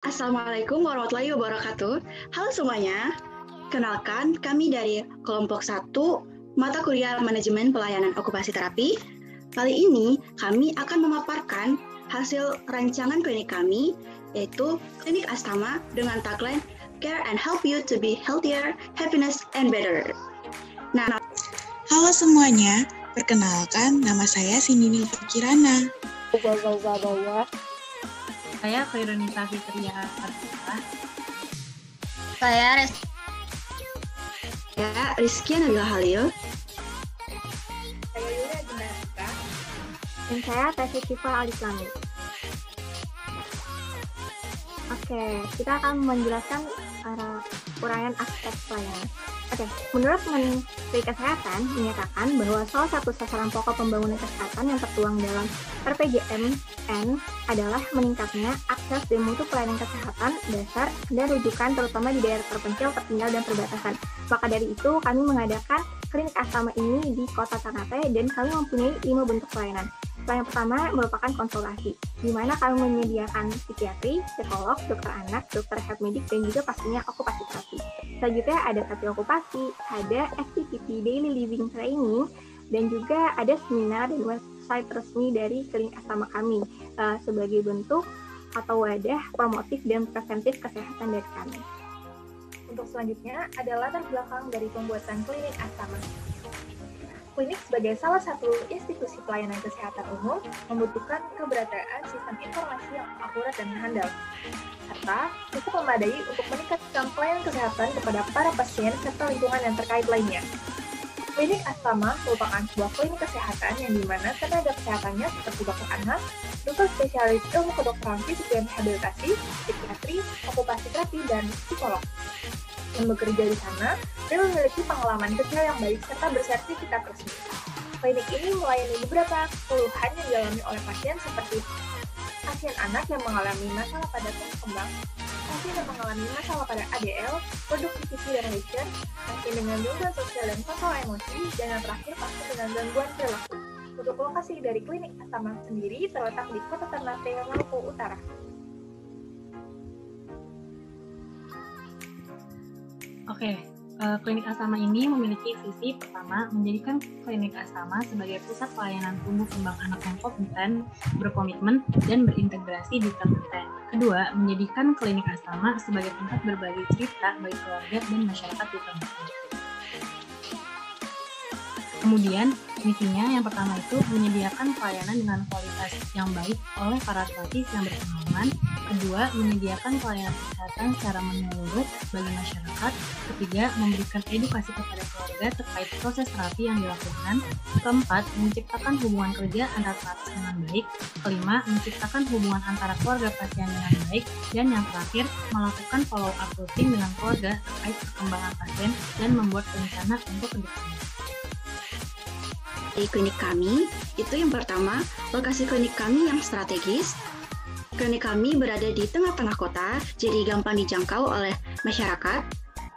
Assalamualaikum warahmatullahi wabarakatuh. Halo semuanya, kenalkan kami dari kelompok 1 mata kuliah manajemen pelayanan okupasi terapi. Kali ini kami akan memaparkan hasil rancangan klinik kami, yaitu klinik astama dengan tagline Care and Help You to Be Healthier, Happiness, and Better. Halo semuanya, perkenalkan nama saya Sinini Kirana. Saya Khairunisa Fitria Artita. Saya Rizky Nabila Halil. Saya Yulia Ginasika. Dan saya Tesi Siva Alislami. Oke, kita akan menjelaskan uraian aspek pelayanan. Oke, menurut Menteri Kesehatan menyatakan bahwa salah satu sasaran pokok pembangunan kesehatan yang tertuang dalam RPJMN adalah meningkatnya akses dan mutu pelayanan kesehatan dasar dan rujukan terutama di daerah terpencil, tertinggal, dan perbatasan. Maka dari itu, kami mengadakan klinik astama ini di Kota Ternate dan kami mempunyai 5 bentuk pelayanan. Yang pertama merupakan konsultasi, di mana kami menyediakan psikiatri, psikolog, dokter anak, dokter health medik, dan juga pastinya okupasi terapi. Selanjutnya ada terapi okupasi, ada activity daily living training, dan juga ada seminar dan website resmi dari klinik astama kami sebagai bentuk atau wadah promotif dan preventif kesehatan dari kami. Untuk selanjutnya ada latar belakang dari pembuatan klinik astama. Klinik sebagai salah satu institusi pelayanan kesehatan umum membutuhkan keberadaan sistem informasi yang akurat dan handal, serta cukup memadai untuk meningkatkan pelayanan kesehatan kepada para pasien serta lingkungan yang terkait lainnya. Klinik astama merupakan sebuah klinik kesehatan yang dimana tenaga kesehatannya seperti dokter anak, dokter spesialis ilmu kedokteran fisik dan rehabilitasi, psikiatri, okupasi terapi, dan psikolog yang bekerja di sana dan memiliki pengalaman kerja yang baik serta bersertifikat resmi. Klinik ini melayani beberapa keluhan yang dialami oleh pasien seperti pasien anak yang mengalami masalah pada tumbuh kembang, pasien yang mengalami masalah pada ADL, productivity dan leisure, pasien dengan gangguan sosial dan kontrol emosi, dan yang terakhir pasien dengan gangguan perilaku. Untuk lokasi dari klinik astama sendiri terletak di Kota Ternate, Maluku Utara. Oke, klinik astama ini memiliki visi pertama menjadikan klinik astama sebagai pusat pelayanan tumbuh kembang anak yang kompeten, berkomitmen, dan berintegrasi di Ternate. Kedua, menjadikan klinik astama sebagai tempat berbagi cerita bagi keluarga dan masyarakat di Ternate. Kemudian, misinya yang pertama itu menyediakan pelayanan dengan kualitas yang baik oleh para terapis yang berpengalaman. Kedua, menyediakan pelayanan kesehatan secara menyeluruh bagi masyarakat. Ketiga, memberikan edukasi kepada keluarga terkait proses terapi yang dilakukan. Keempat, menciptakan hubungan kerja antara terapis dengan baik. Kelima, menciptakan hubungan antara keluarga pasien dengan baik. Dan yang terakhir, melakukan follow-up rutin dengan keluarga terkait perkembangan pasien dan membuat rencana untuk kedepannya. Di klinik kami, itu yang pertama, lokasi klinik kami yang strategis. Klinik kami berada di tengah-tengah kota, jadi gampang dijangkau oleh masyarakat.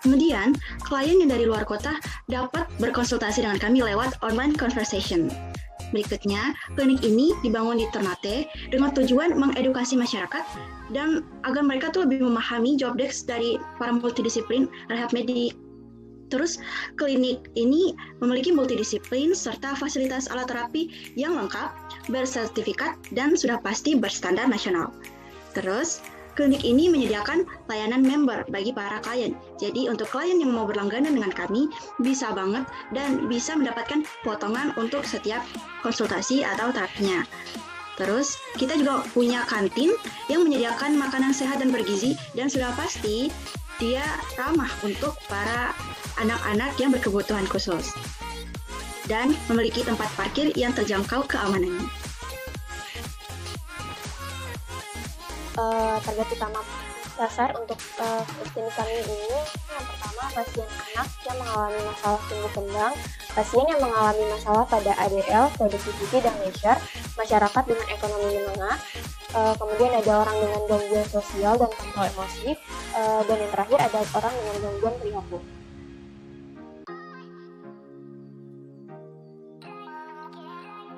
Kemudian, klien yang dari luar kota dapat berkonsultasi dengan kami lewat online conversation. Berikutnya, klinik ini dibangun di Ternate dengan tujuan mengedukasi masyarakat dan agar mereka tuh lebih memahami job desk dari para multidisiplin rehab medik. Terus, klinik ini memiliki multidisiplin serta fasilitas alat terapi yang lengkap, bersertifikat, dan sudah pasti berstandar nasional. Terus, klinik ini menyediakan layanan member bagi para klien. Jadi, untuk klien yang mau berlangganan dengan kami, bisa banget dan bisa mendapatkan potongan untuk setiap konsultasi atau terapinya. Terus, kita juga punya kantin yang menyediakan makanan sehat dan bergizi, dan sudah pasti dia ramah untuk para anak-anak yang berkebutuhan khusus dan memiliki tempat parkir yang terjangkau keamanannya. Target utama dasar untuk klinik kami ini yang pertama pasien anak yang mengalami masalah tumbuh kembang, pasien yang mengalami masalah pada ADL, productivity, dan leisure, masyarakat dengan ekonomi menengah, kemudian ada orang dengan gangguan sosial dan kontrol emosi, dan yang terakhir ada orang dengan gangguan perilaku.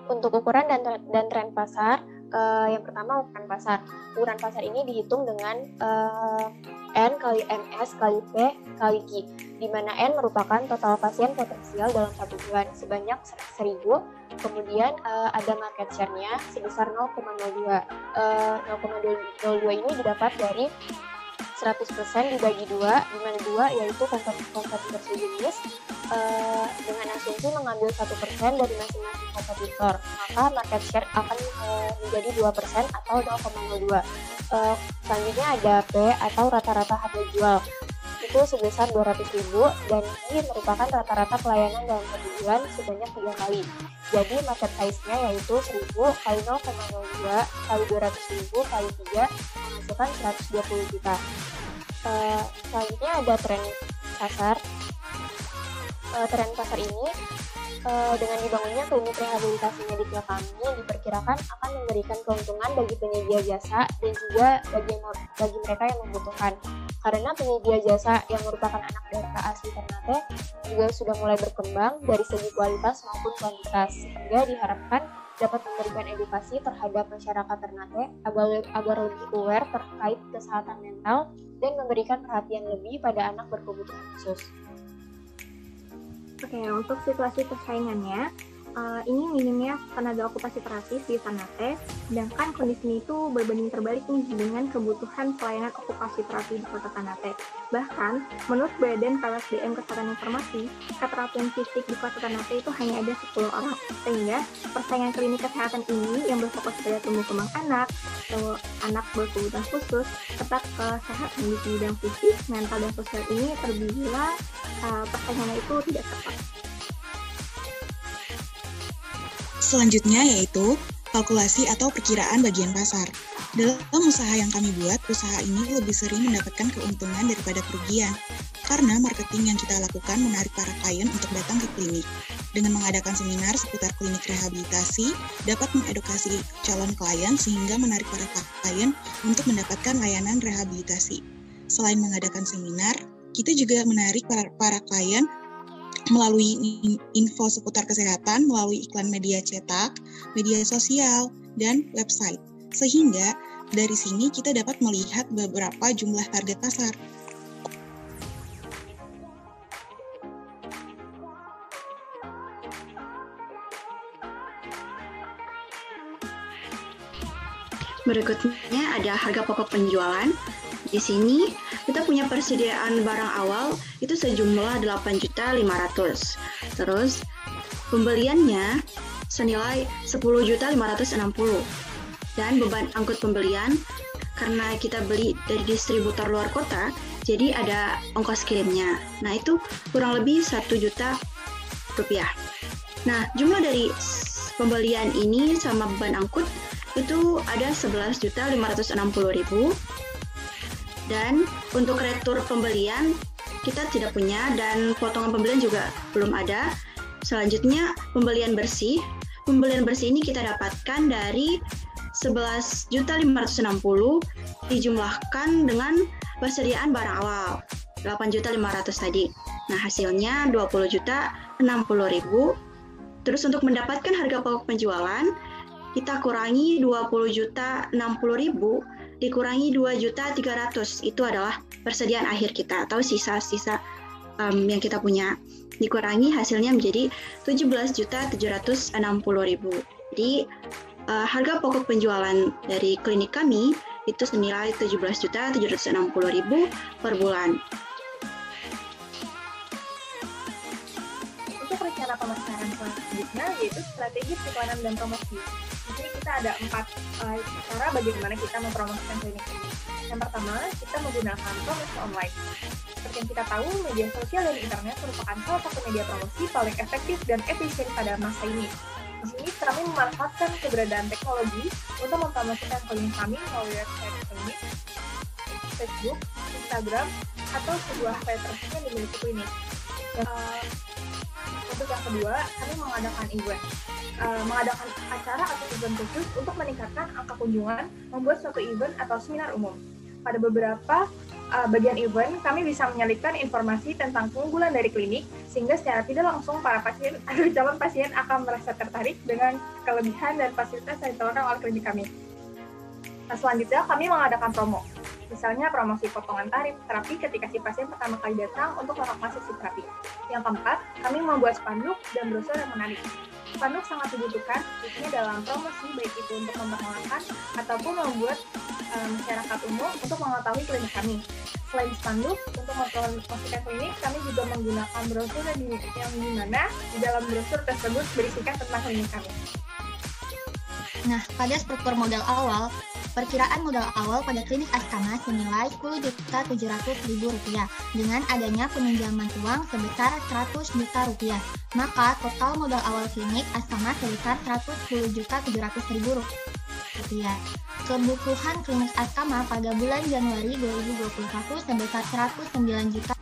Untuk ukuran dan tren pasar, Yang pertama, ukuran pasar. Ukuran pasar ini dihitung dengan N kali MS kali P kali Q, di mana N merupakan total pasien potensial dalam 1 bulan sebanyak 1.000, kemudian ada market share-nya sebesar 0,02. 0,02 ini didapat dari 100% dibagi 2, di mana 2 yaitu kompetitor sejenis, dengan asumsi mengambil 1% dari masing-masing kompetitor, maka market share akan menjadi 2% atau 0,02. Selanjutnya ada P atau rata-rata harga jual, itu sebesar 200.000 dan ini merupakan rata-rata pelayanan dalam 1 bulan sebanyak 3 kali. Jadi market size-nya yaitu 1.000 kali 0,02 kali 200.000 kali 3 menghasilkan 120 juta. Selanjutnya ada tren pasar. Tren pasar ini dengan dibangunnya klinik rehabilitasi medikal kami diperkirakan akan memberikan keuntungan bagi penyedia jasa dan juga bagi mereka yang membutuhkan. Karena penyedia jasa yang merupakan anak daerah asli Ternate juga sudah mulai berkembang dari segi kualitas maupun kuantitas, sehingga diharapkan dapat memberikan edukasi terhadap masyarakat Ternate agar lebih aware terkait kesehatan mental dan memberikan perhatian lebih pada anak berkebutuhan khusus. Oke, untuk situasi persaingannya, ini minimnya tenaga okupasi terapis di Ternate, sedangkan kondisi itu berbanding terbalik nih dengan kebutuhan pelayanan okupasi terapi di Kota Ternate. Bahkan, menurut Badan KWSDM Kesehatan Informasi, keterapian fisik di Kota Ternate itu hanya ada 10 orang, sehingga persaingan klinik kesehatan ini yang berfokus pada tumbuh kembang anak, atau anak berkebutuhan khusus, serta kesehatan di bidang fisik, mental, dan sosial ini terbilang persaingannya itu tidak ketat. Selanjutnya yaitu kalkulasi atau perkiraan bagian pasar. Dalam usaha yang kami buat, usaha ini lebih sering mendapatkan keuntungan daripada kerugian. Karena marketing yang kita lakukan menarik para klien untuk datang ke klinik. Dengan mengadakan seminar seputar klinik rehabilitasi, dapat mengedukasi calon klien sehingga menarik para klien untuk mendapatkan layanan rehabilitasi. Selain mengadakan seminar, kita juga menarik para klien melalui info seputar kesehatan, melalui iklan media cetak, media sosial, dan website. Sehingga dari sini kita dapat melihat beberapa jumlah target pasar. Berikutnya ada harga pokok penjualan. Di sini kita punya persediaan barang awal itu sejumlah 8.500.000. Terus pembeliannya senilai 10.560.000. Dan beban angkut pembelian karena kita beli dari distributor luar kota, jadi ada ongkos kirimnya. Nah, itu kurang lebih 1 juta rupiah. Nah, jumlah dari pembelian ini sama beban angkut itu ada 11.560.000. Dan untuk retur pembelian kita tidak punya dan potongan pembelian juga belum ada. Selanjutnya pembelian bersih. Pembelian bersih ini kita dapatkan dari 11.560.000 dijumlahkan dengan persediaan barang awal 8.500.000 tadi. Nah, hasilnya 20.060.000. Terus untuk mendapatkan harga pokok penjualan kita kurangi 20.060.000 dikurangi 2.300.000, itu adalah persediaan akhir kita atau sisa-sisa yang kita punya. Dikurangi hasilnya menjadi 17.760.000. Jadi harga pokok penjualan dari klinik kami itu senilai 17.760.000 per bulan. Untuk rencana pemasaran selanjutnya yaitu strategi periklanan dan promosi. Di sini kita ada 4 cara bagaimana kita mempromosikan klinik ini. Yang pertama, kita menggunakan promosi online. Seperti yang kita tahu, media sosial dan internet merupakan salah satu media promosi paling efektif dan efisien pada masa ini. Di sini kami memanfaatkan keberadaan teknologi untuk mempromosikan klinik kami melalui website klinik, Facebook, Instagram, atau sebuah website yang dimiliki klinik. Untuk yang kedua, kami mengadakan event. Mengadakan acara atau event khusus untuk meningkatkan angka kunjungan, membuat suatu event atau seminar umum. Pada beberapa bagian event, kami bisa menyelipkan informasi tentang keunggulan dari klinik, sehingga secara tidak langsung para pasien atau calon pasien akan merasa tertarik dengan kelebihan dan fasilitas yang ditawarkan oleh klinik kami. Nah, selanjutnya kami mengadakan promo. Misalnya promosi potongan tarif terapi ketika si pasien pertama kali datang untuk melakukan sesi terapi. Yang keempat, kami membuat spanduk dan brosur yang menarik. Spanduk sangat dibutuhkan, khususnya dalam promosi, baik itu untuk memperkenalkan ataupun membuat masyarakat umum untuk mengetahui klinik kami. Selain spanduk, untuk mempromosikan klinik, kami juga menggunakan brosur yang dimana di dalam brosur tersebut berisikan tentang klinik kami. Nah, pada struktur modal awal, perkiraan modal awal pada klinik Astama senilai Rp10.700.000 dengan adanya peminjaman uang sebesar Rp100 juta. Maka total modal awal klinik Astama sebesar Rp110.700.000. Kebutuhan klinik Astama pada bulan Januari 2021 sebesar Rp109 juta.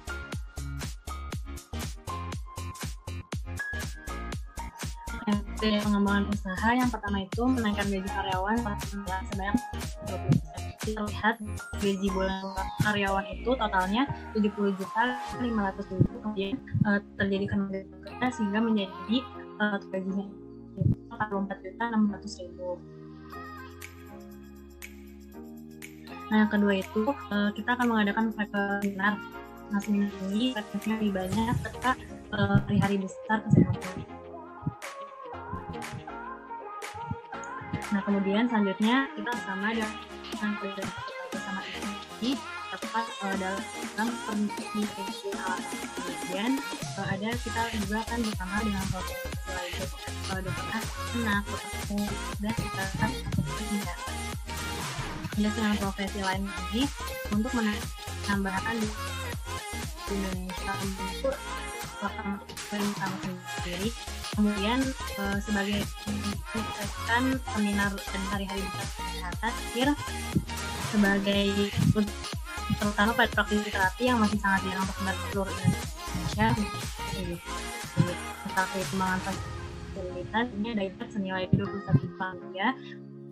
Pengembangan usaha yang pertama itu menaikkan gaji karyawan sebanyak 20%. Kita lihat gaji bulan karyawan itu totalnya Rp70.500.000, kemudian terjadi kenaikan sehingga menjadi gajinya Rp44.600.000. Nah, yang kedua itu kita akan mengadakan webinar. Nah, seminar ini frekuensinya lebih banyak ketika hari-hari besar kesehatan. Nah, kemudian selanjutnya kita sama dengan bersama ini tepat dalam penelitian alat. Kemudian ada kita juga akan bersama dengan profesi lain, dokter anak, dokter dan kita akan dengan profesi lain ini untuk menambahkan di Indonesia untuk klinik kami sendiri. Kemudian sebagai menyampaikan seminar dan hari-hari besar kesehatan sebagai terutama pada praktisi terapi yang masih sangat jarang tersebar di seluruh Indonesia. Tentang perkembangan fasilitas ini ada impact senilai Rp21 juta.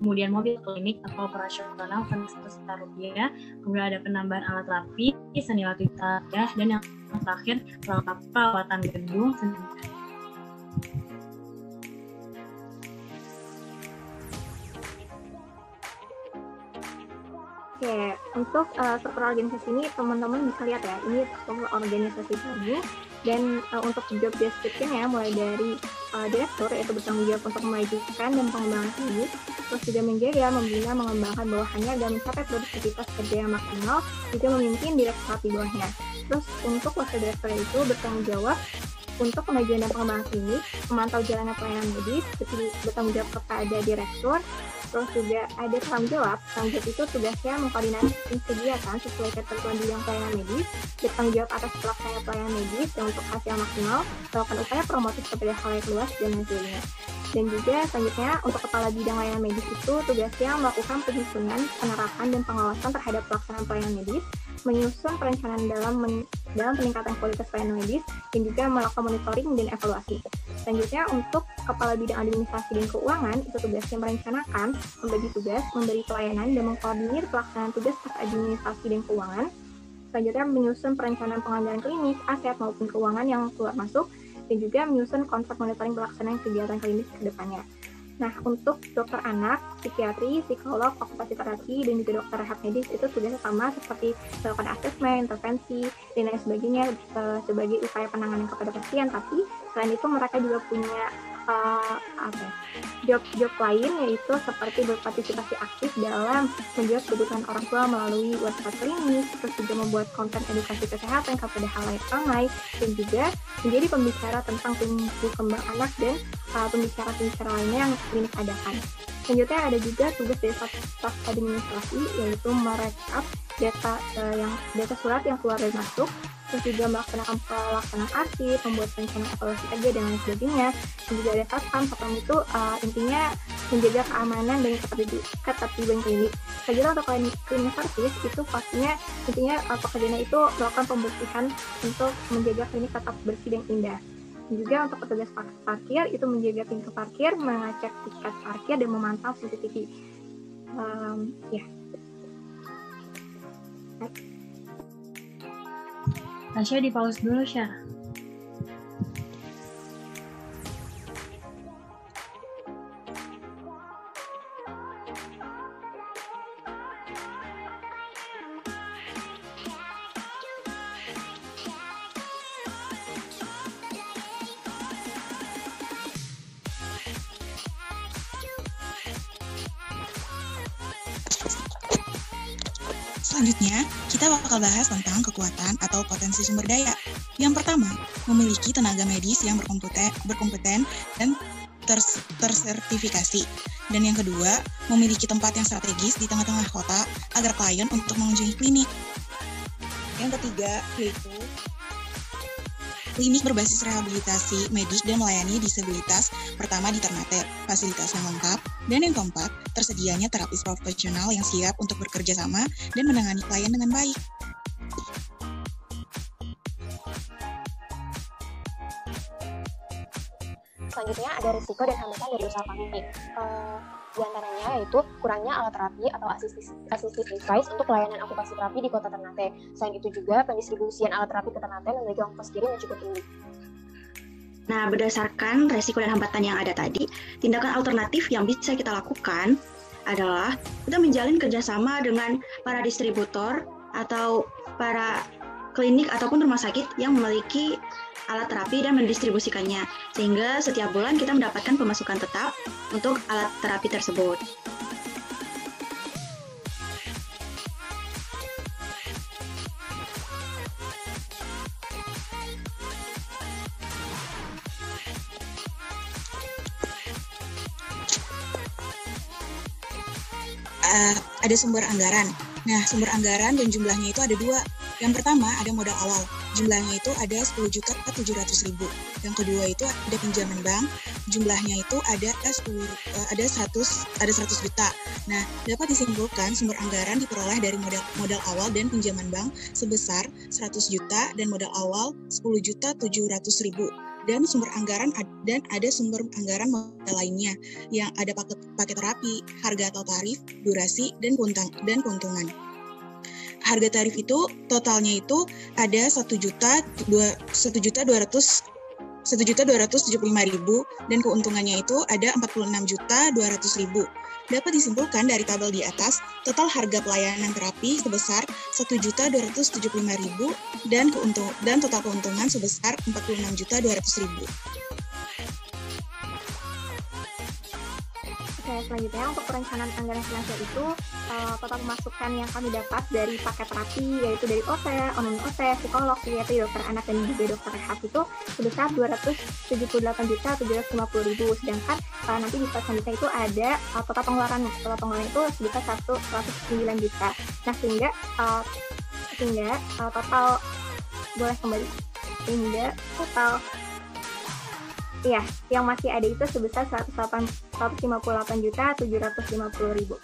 Kemudian mobil klinik atau operasional Rp100 juta. Kemudian ada penambahan alat terapi senilai Rp1 juta, dan yang terakhir perawatan gedung senilai. Oke, untuk struktur organisasi ini teman-teman bisa lihat ya, ini struktur organisasi kami. Dan untuk job description-nya mulai dari direktur, yaitu bertanggung jawab untuk memajukan dan pengembangan klinik, terus juga menjaga, membina, mengembangkan bawahannya dan mencapai produktivitas kerja yang maksimal, juga memimpin direktorat di bawahnya. Terus untuk wakil direktur itu bertanggung jawab untuk kemajuan dan pengembangan klinik, memantau jalannya pelayanan medis, bertanggung jawab kepada direktur. Terus juga ada tanggung jawab itu tugasnya mengkoordinasi kegiatan sesuai ketentuan bidang pelayanan medis, bertanggung jawab atas pelaksanaan pelayanan medis dan untuk hasil maksimal, melakukan upaya promotif kepada khalayak luas dan sebagainya. Dan juga selanjutnya untuk kepala bidang layanan medis itu tugasnya melakukan penyusunan, penerapan dan pengawasan terhadap pelaksanaan pelayanan medis, menyusun perencanaan dalam peningkatan kualitas pelayanan medis, dan juga melakukan monitoring dan evaluasi. Selanjutnya untuk kepala bidang administrasi dan keuangan itu tugasnya merencanakan, membagi tugas, memberi pelayanan, dan mengkoordinir pelaksanaan tugas staf administrasi dan keuangan. Selanjutnya menyusun perencanaan penganggaran klinik, aset maupun keuangan yang keluar masuk, dan juga menyusun konsep monitoring pelaksanaan kegiatan klinis ke depannya. Nah, untuk dokter anak, psikiatri, psikolog, okupasi terapi, dan juga dokter rehab medis itu tugasnya sama seperti melakukan asesmen, intervensi, dan lain sebagainya sebagai upaya penanganan kepada pasien. Tapi selain itu mereka juga punya job lain, yaitu seperti berpartisipasi aktif dalam menjawab kebutuhan orang tua melalui website klinis, terus juga membuat konten edukasi kesehatan kepada halayak ramai, dan juga menjadi pembicara tentang tumbuh kembang anak dan pembicara-pembicara lainnya yang klinik adakan. Selanjutnya ada juga tugas dari staf administrasi, yaitu merekap data surat yang keluar dan masuk, terus juga melaksanakan pelaksanaan arsip, membuat rencana evaluasi kerja dan lain sebagainya. Dan juga ada satpam itu intinya menjaga keamanan dan ketertiban klinik. Selanjutnya untuk klinik service itu pastinya intinya pekerjaannya itu melakukan pembersihan untuk menjaga klinik tetap bersih dan indah. Dan juga untuk petugas parkir itu menjaga pintu parkir, mengecek tiket parkir dan memantau CCTV. Tasya di pause dulu, Syah. Selanjutnya, kita bakal bahas tentang kekuatan atau potensi sumber daya. Yang pertama, memiliki tenaga medis yang berkompeten dan tersertifikasi. Dan yang kedua, memiliki tempat yang strategis di tengah-tengah kota agar klien untuk mengunjungi klinik. Yang ketiga, yaitu klinik berbasis rehabilitasi medik dan melayani disabilitas pertama di Ternate, fasilitas yang lengkap. Dan yang keempat, tersedianya terapis profesional yang siap untuk bekerja sama dan menangani klien dengan baik. Selanjutnya ada risiko dan hambatan dari usaha klinik. Di antaranya yaitu kurangnya alat terapi atau assistive device untuk pelayanan okupasi terapi di kota Ternate. Selain itu juga pendistribusian alat terapi ke Ternate memiliki ongkos kirim yang cukup tinggi. Nah, berdasarkan resiko dan hambatan yang ada tadi, tindakan alternatif yang bisa kita lakukan adalah kita menjalin kerjasama dengan para distributor atau para klinik ataupun rumah sakit yang memiliki alat terapi dan mendistribusikannya, sehingga setiap bulan kita mendapatkan pemasukan tetap untuk alat terapi tersebut. Ada sumber anggaran. Nah, sumber anggaran dan jumlahnya itu ada dua. Yang pertama ada modal awal, jumlahnya itu ada 10.700.000. Yang kedua itu ada pinjaman bank, jumlahnya itu ada 100 juta. Nah, dapat disimpulkan sumber anggaran diperoleh dari modal awal dan pinjaman bank sebesar 100 juta dan modal awal 10.700.000. Dan sumber anggaran ada sumber anggaran modal lainnya yang ada paket terapi, harga atau tarif, durasi, dan keuntungan. Harga tarif itu totalnya itu ada 1.275.000 dan keuntungannya itu ada 46.200.000. Dapat disimpulkan dari tabel di atas, total harga pelayanan terapi sebesar 1.275.000 dan total keuntungan sebesar 46.200.000. Oke, selanjutnya untuk perencanaan anggaran finansial itu total pemasukan yang kami dapat dari paket terapi yaitu dari OT, non-OT, psikolog, psikiatri, dokter anak dan juga dokter rehab itu sebesar 278.750.000. Sedangkan nanti di slide selanjutnya itu ada total pengeluaran itu sebesar 109 juta. Nah, sehingga total boleh kembali sehingga total yang masih ada itu sebesar 158.750.000.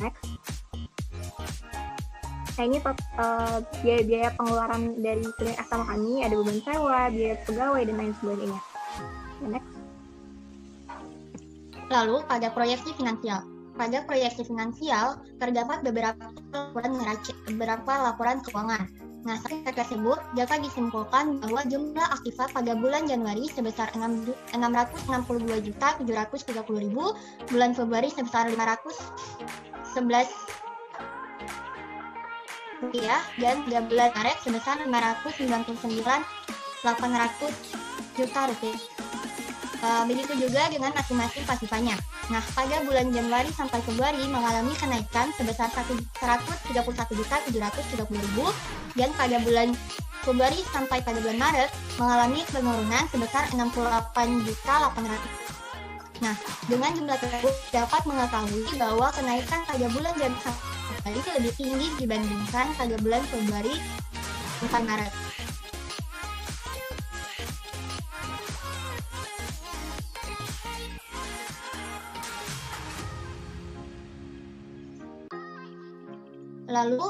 Next. Nah, ini biaya pengeluaran dari klinik asrama kami, ada beban sewa, biaya pegawai, dan lain sebagainya. Next. Lalu, pada proyeksi finansial. Pada proyeksi finansial, terdapat beberapa laporan keuangan. Nah, secara tersebut dapat disimpulkan bahwa jumlah aktiva pada bulan Januari sebesar 662.730.000, bulan Februari sebesar 511 rupiah, dan pada bulan Maret sebesar 599.800 juta rupiah. Begitu juga dengan masing-masing pasifanya. Nah, pada bulan Januari sampai Februari mengalami kenaikan sebesar 131.730.000 dan pada bulan Februari sampai pada bulan Maret mengalami penurunan sebesar 68.800. Nah, dengan jumlah tersebut dapat mengetahui bahwa kenaikan pada bulan Januari sampai Februari itu lebih tinggi dibandingkan pada bulan Februari sampai Maret. Lalu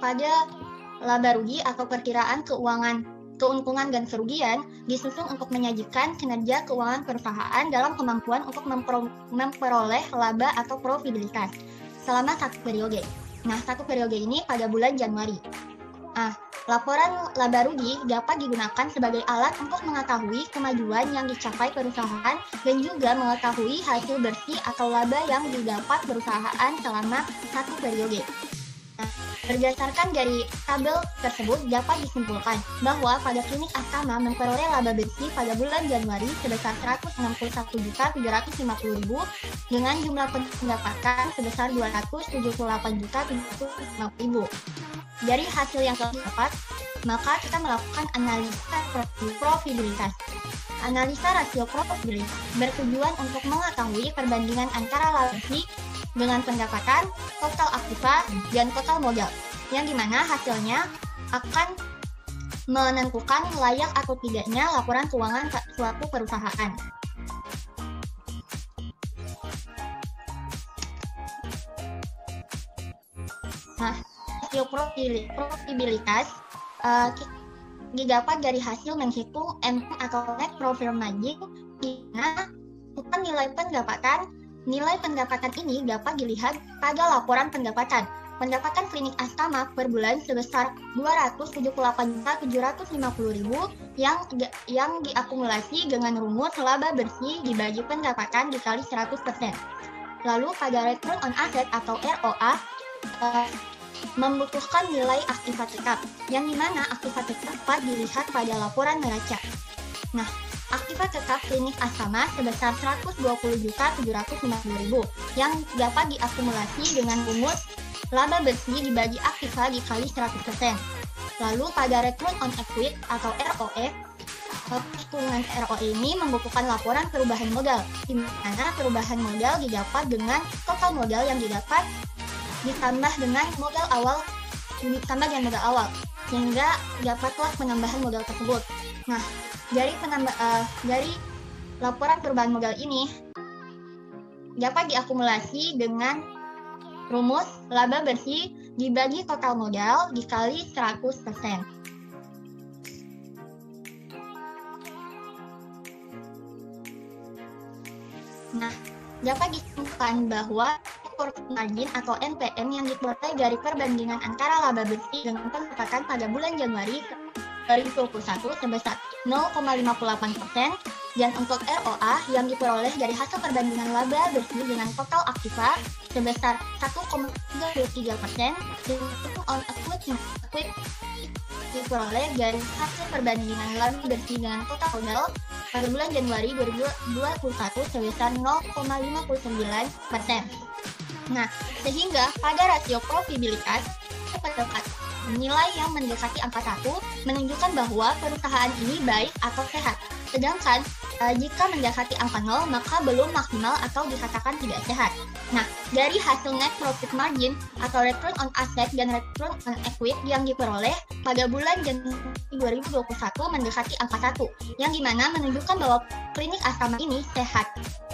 pada laba rugi atau perkiraan keuntungan dan kerugian disusun untuk menyajikan kinerja keuangan perusahaan dalam kemampuan untuk memperoleh laba atau profitabilitas selama satu periode. Nah, satu periode ini pada bulan Januari. Laporan laba rugi dapat digunakan sebagai alat untuk mengetahui kemajuan yang dicapai perusahaan dan juga mengetahui hasil bersih atau laba yang didapat perusahaan selama satu periode. Nah, Berdasarkan dari tabel tersebut dapat disimpulkan bahwa pada klinik asrama memperoleh laba bersih pada bulan Januari sebesar 161.750.000 dengan jumlah pendapatan sebesar 278.750.000. Dari hasil yang telah didapat, maka kita melakukan analisa profitabilitas. Analisa rasio profitabilitas bertujuan untuk mengetahui perbandingan antara laba bersih dengan pendapatan, total aktiva, dan total modal, yang dimana hasilnya akan menentukan layak atau tidaknya laporan keuangan suatu perusahaan. Nah, rasio profitabilitas didapat dari hasil menghitung NP atau net profit margin, di mana bukan nilai pendapatan. Nilai pendapatan ini dapat dilihat pada laporan pendapatan. Pendapatan klinik asrama per bulan sebesar 278.750.000 yang diakumulasi dengan rumus laba bersih dibagi pendapatan dikali 100%. Lalu pada return on asset atau ROA membutuhkan nilai aktiva tetap, yang dimana aktiva tetap dapat dilihat pada laporan neraca. Nah, aktiva tetap klinik asrama sebesar 120.750.000 yang dapat diakumulasi dengan rumus laba bersih dibagi aktiva dikali 100%. Lalu pada return on equity atau ROE, hitungan ROE ini membutuhkan laporan perubahan modal, di mana perubahan modal didapat dengan total modal yang didapat ditambah dengan modal awal, sehingga dapatlah penambahan modal tersebut. Nah, dari laporan perubahan modal ini dapat diakumulasi dengan rumus laba bersih dibagi total modal dikali 100%. Nah, dapat disimpulkan bahwa profit margin atau NPM yang diperoleh dari perbandingan antara laba bersih dengan pendapatan pada bulan Januari 2021 sebesar 0,58% dan untuk ROA yang diperoleh dari hasil perbandingan laba bersih dengan total aktiva sebesar 1,33% dan on equity diperoleh dari hasil perbandingan laba bersih dengan total modal pada bulan Januari 2021 sebesar 0,59%. Nah, sehingga pada rasio profitabilitas terdapat nilai yang mendekati angka 1 menunjukkan bahwa perusahaan ini baik atau sehat. Sedangkan jika mendekati angka 0 maka belum maksimal atau dikatakan tidak sehat. Nah, dari hasil net profit margin atau return on asset dan return on equity yang diperoleh pada bulan Januari 2021 mendekati angka 1, yang dimana menunjukkan bahwa klinik asrama ini sehat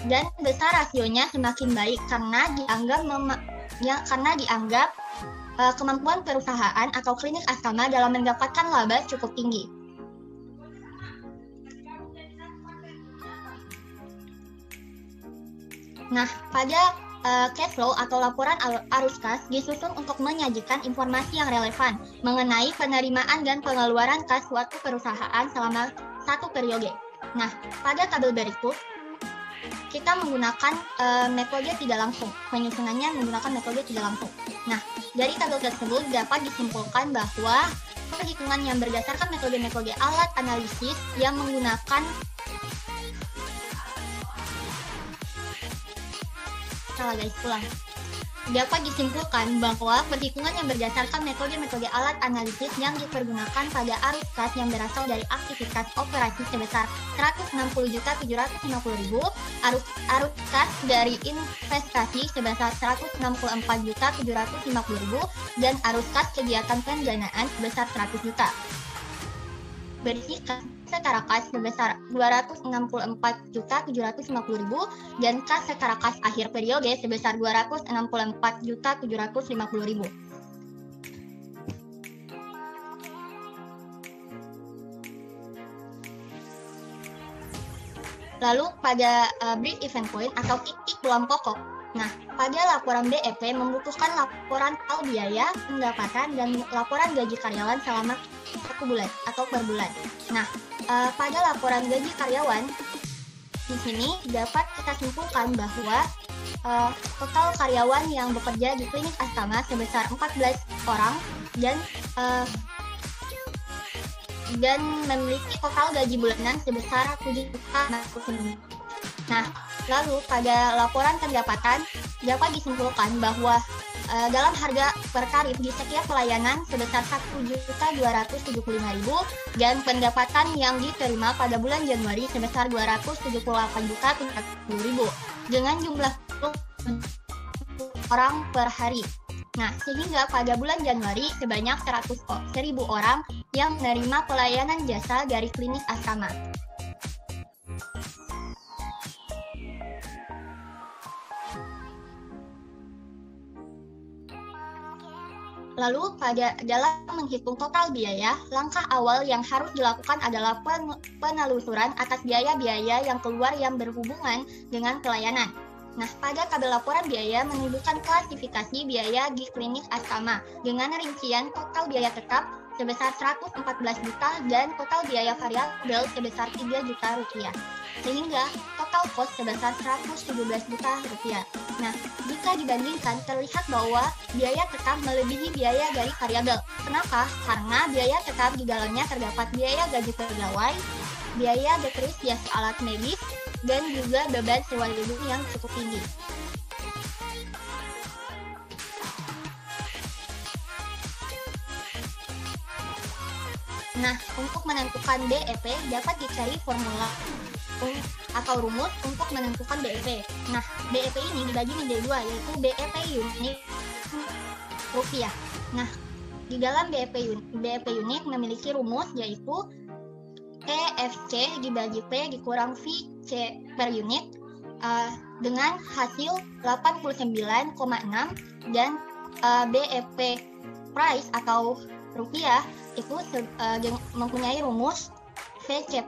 dan besar rasionya semakin baik karena dianggap kemampuan perusahaan atau klinik asrama dalam mendapatkan laba cukup tinggi. Nah, pada cash flow atau laporan arus kas disusun untuk menyajikan informasi yang relevan mengenai penerimaan dan pengeluaran kas suatu perusahaan selama satu periode. Nah, pada tabel berikut kita menggunakan metode tidak langsung. Penyusunannya menggunakan metode tidak langsung. Nah, dari tabel tersebut dapat disimpulkan bahwa perhitungan yang berdasarkan metode-metode alat analisis yang menggunakan dapat disimpulkan bahwa perhitungan yang berdasarkan metode-metode alat analisis yang dipergunakan pada arus kas yang berasal dari aktivitas operasi sebesar 160.750.000, arus kas dari investasi sebesar 164.750.000, dan arus kas kegiatan pendanaan sebesar 100 juta. Berisikan setara kas sebesar 264.750.000 dan kas setara kas akhir periode sebesar 264.750.000. Lalu pada break even point atau titik pulang pokok. Nah, pada laporan BEP membutuhkan laporan total biaya, pendapatan, dan laporan gaji karyawan selama 1 bulan atau per bulan. Nah, pada laporan gaji karyawan di sini dapat kita simpulkan bahwa total karyawan yang bekerja di klinik Astama sebesar 14 orang dan memiliki total gaji bulanan sebesar 7 juta. Nah, lalu pada laporan pendapatan dapat disimpulkan bahwa dalam harga per tarif di setiap pelayanan sebesar 1.275.000 dan pendapatan yang diterima pada bulan Januari sebesar 278.000 dengan jumlah orang per hari. Nah, sehingga pada bulan Januari sebanyak 100.000 orang yang menerima pelayanan jasa dari klinik Astama. Lalu dalam menghitung total biaya, langkah awal yang harus dilakukan adalah penelusuran atas biaya-biaya yang keluar yang berhubungan dengan pelayanan. Nah, pada tabel laporan biaya menunjukkan klasifikasi biaya di klinik Astama dengan rincian total biaya tetap sebesar 114 juta dan total biaya variabel sebesar 3 juta rupiah. Sehingga total cost sebesar 117 juta rupiah. Nah, jika dibandingkan terlihat bahwa biaya tetap melebihi biaya dari variabel. Kenapa? Karena biaya tetap di dalamnya terdapat biaya gaji pegawai, biaya depresiasi alat medis, dan juga beban sewa gedung yang cukup tinggi. Nah, untuk menentukan BEP dapat dicari formula atau rumus untuk menentukan BEP. Nah, BEP ini dibagi menjadi dua, yaitu BEP unit rupiah. Nah, di dalam BEP unit memiliki rumus yaitu EFC dibagi P dikurang VC per unit dengan hasil 89,6 dan BEP price atau rupiah itu mempunyai rumus VC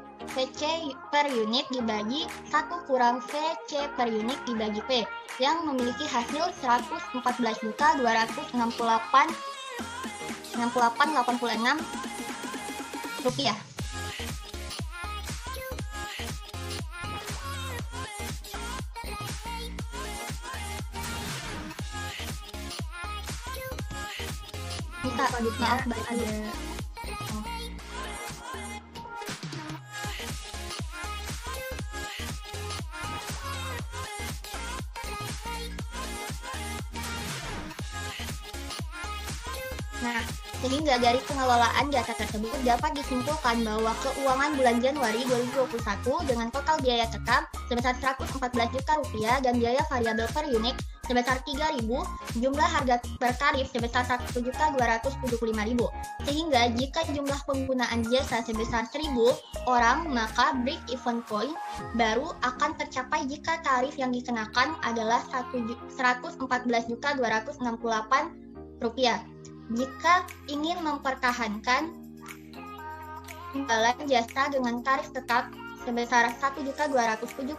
per unit dibagi 1 kurang VC per unit dibagi P yang memiliki hasil 114.268,86 rupiah. Selanjutnya ada Nah, sehingga dari pengelolaan data tersebut dapat disimpulkan bahwa keuangan bulan Januari 2021 dengan total biaya tetap sebesar 114 juta rupiah dan biaya variabel per unit sebesar 3.000, jumlah harga per tarif sebesar 1.275.000. Sehingga jika jumlah penggunaan jasa sebesar 1.000 orang, maka break even point baru akan tercapai jika tarif yang dikenakan adalah 114.268 rupiah. Jika ingin mempertahankan imbalan jasa dengan tarif tetap sebesar 1.275.000,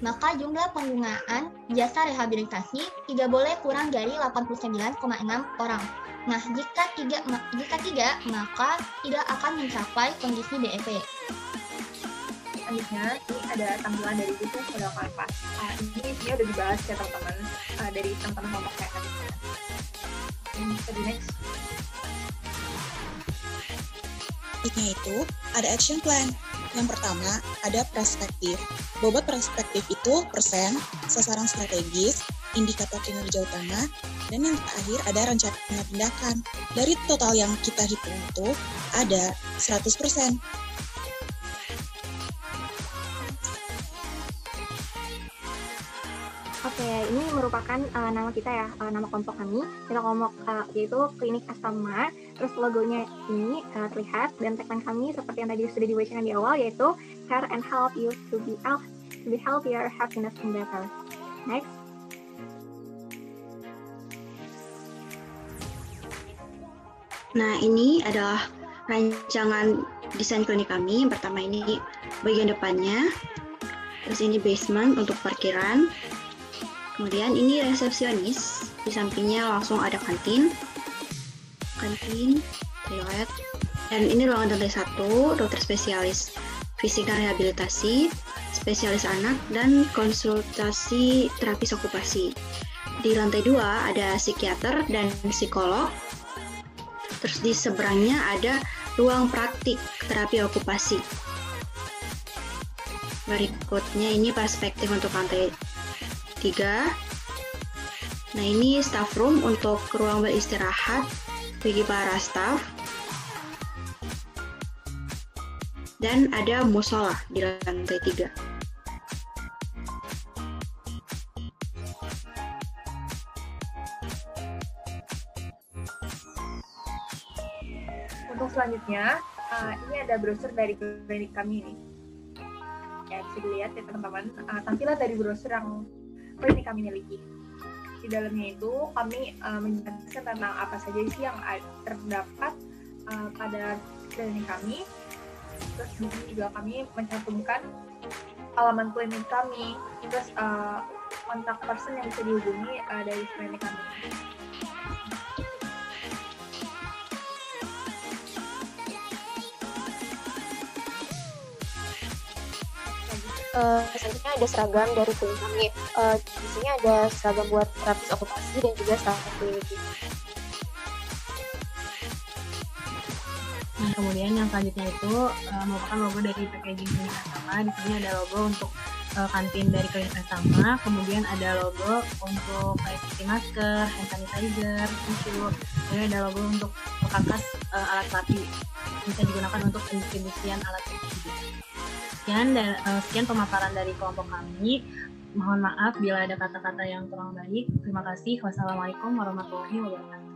maka jumlah penggunaan jasa rehabilitasi tidak boleh kurang dari 89,6 orang. Nah, jika tidak, maka tidak akan mencapai kondisi BEP. Selanjutnya, ini ada tampilan dari bisnis model kanvas. Ini isinya udah dibahas ya teman-teman dari teman-teman kelompok saya tadi. Next. Selanjutnya itu ada action plan. Yang pertama ada perspektif. Bobot perspektif itu persen, sasaran strategis, indikator kinerja utama, dan yang terakhir ada rencana tindakan. Dari total yang kita hitung itu ada 100%. Oke, ini merupakan nama kita ya, nama kelompok kami. Kita kelompok yaitu Klinik Astama. Terus logonya ini terlihat dan tagline kami seperti yang tadi sudah dibacakan di awal yaitu care and help you to be healthier, happiness and better. Next. Nah, ini adalah rancangan desain klinik kami. Yang pertama ini bagian depannya. Terus ini basement untuk parkiran. Kemudian ini resepsionis, di sampingnya langsung ada kantin, toilet, dan ini ruangan lantai 1, dokter spesialis fisik dan rehabilitasi, spesialis anak, dan konsultasi terapis okupasi. Di lantai 2 ada psikiater dan psikolog. Terus di seberangnya ada ruang praktik terapi okupasi. Berikutnya ini perspektif untuk lantai 3. Nah, ini staff room untuk ruang beristirahat bagi para staff. Dan ada musola di lantai 3. Untuk selanjutnya, ini ada brosur dari klinik kami nih. Ya, bisa dilihat ya teman-teman, tampilan dari brosur yang klinik kami miliki. Di dalamnya itu kami menjelaskan tentang apa saja sih yang terdapat pada klinik kami. Terus di sini juga kami mencantumkan alamat klinik kami, terus kontak person yang bisa dihubungi dari klinik kami. Selanjutnya ada seragam dari klinik kami. Di sini ada seragam buat terapis okupasi dan juga staff klinik. Nah, kemudian yang selanjutnya itu merupakan logo dari packaging klinik Astama. Di sini ada logo untuk kantin dari klinik Astama, kemudian ada logo untuk seperti masker, hand sanitizer, tisu, kemudian ada logo untuk perkakas alat terapi bisa digunakan untuk pendistribusian alat terapi. Sekian pemaparan dari kelompok kami. Mohon maaf bila ada kata-kata yang kurang baik. Terima kasih. Wassalamualaikum warahmatullahi wabarakatuh.